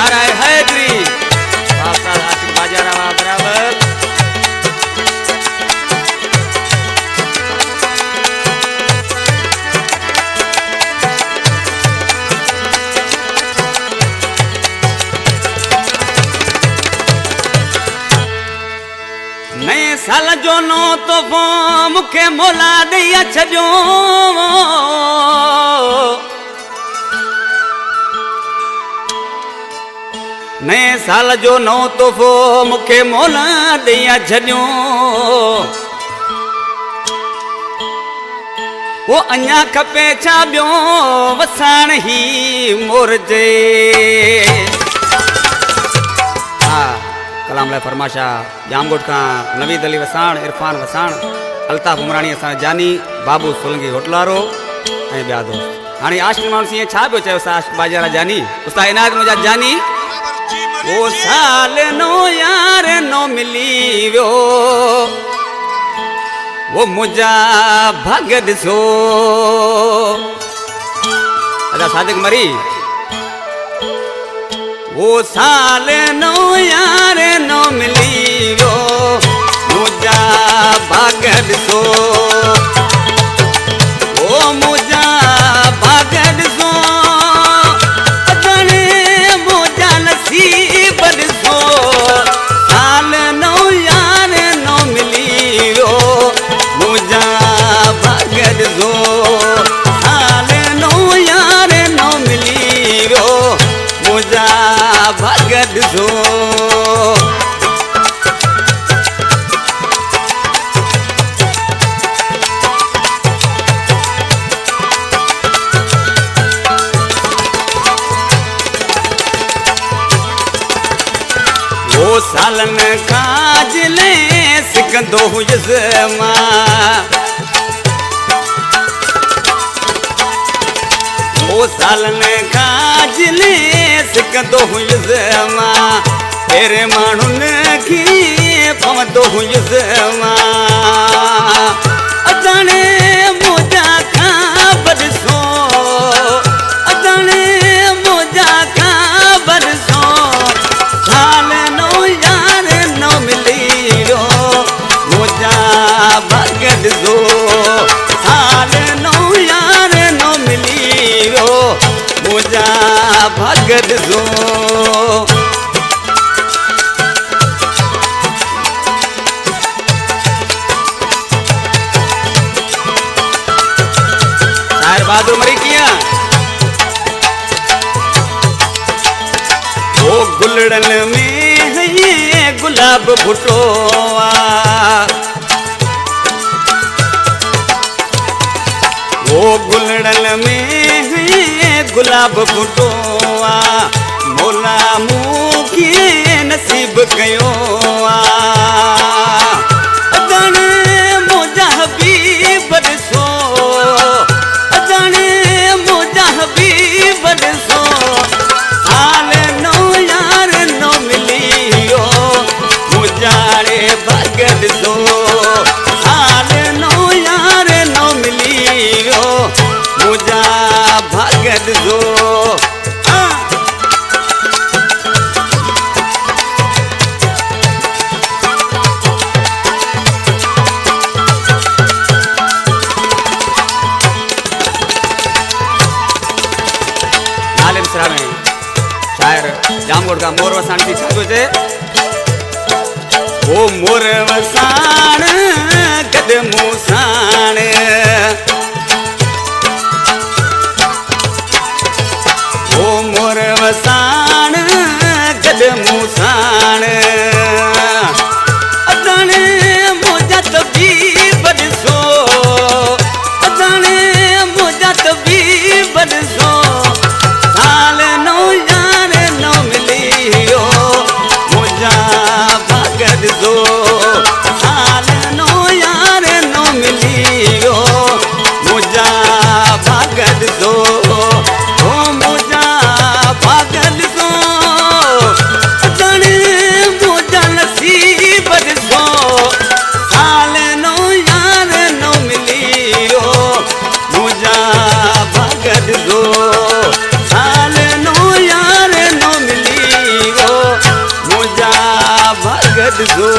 नाराय हैदरी बाबा आशिक बाजारावा बराबर नए साल जो नो तो मुखे मोला दैया छजो नए साल जो नो तोहफ़ो मुखे मोला दैया छजो वो अञा खपे छा ॿियो वसाण ही मोरजे कलाम लाइ फरमाशा जामगोट का नवीद अली वसाण इरफान वसाण अल्ताफ उमरानी असां जानी बाबू सोलंगी होटलारो ऐं ॿिया दोस्त हाणे आशिक माण्हू ईअं छा पियो चयो आशिक बाजारा जानी उस्ताद इनायत मुंहिंजा जानी वो साल नो यार नो मिली वियो वो मुंहिंजा भाग ॾिसो अच्छा सादिक मरी वो साल नो यार नो मिली वो मुझा भाग ॾिसो वो मुझा भाग ॾिसो अगणे मुझा नसीब ॾिसो साल नो यार नो मिली वो मुझा भाग ॾिसो साल नो यार नो मिली वो मुझा भगत जो वो सालन काजले सिकंदो हुयसमा वो सालन काजले सिकंदो हुयसमा तेरे माण्हुनि खे पवंदो हुयसमा अदाणे मुंहिंजा खां बरसो अदाणे मुंहिंजा खां बरसो साल नो यार नो मिली वियो मुंहिंजा भाग ॾिसो साल नो यार नो मिली वियो मुंहिंजा भाग ॾिसो बहादुर मरी किया वो गुलड़न में है गुलाब भुटोआ वो गुलड़न में है गुलाब भुटोआ मोला मुखे नसीब कयो अगणे मुंहिंजा हबीब ॾिसो बरसो साल नो यार नो मिली वियो मुझारे भाग ॾिसो साल नो यार नो मिली वियो मुझा भाग ॾिसो शायर जामगोट का मोर वसाण थी छा थो चए वो मोर वसाण गद मूसाण वो मोर वसाण गद मूसाण अदाणे मुंहिंजा तबीब ॾिसो अदाणे मुंहिंजा तबीब ॾिसो साल नो यार नो मिली वियो मुंहिंजा भाग ॾिसो साल छॾिजो।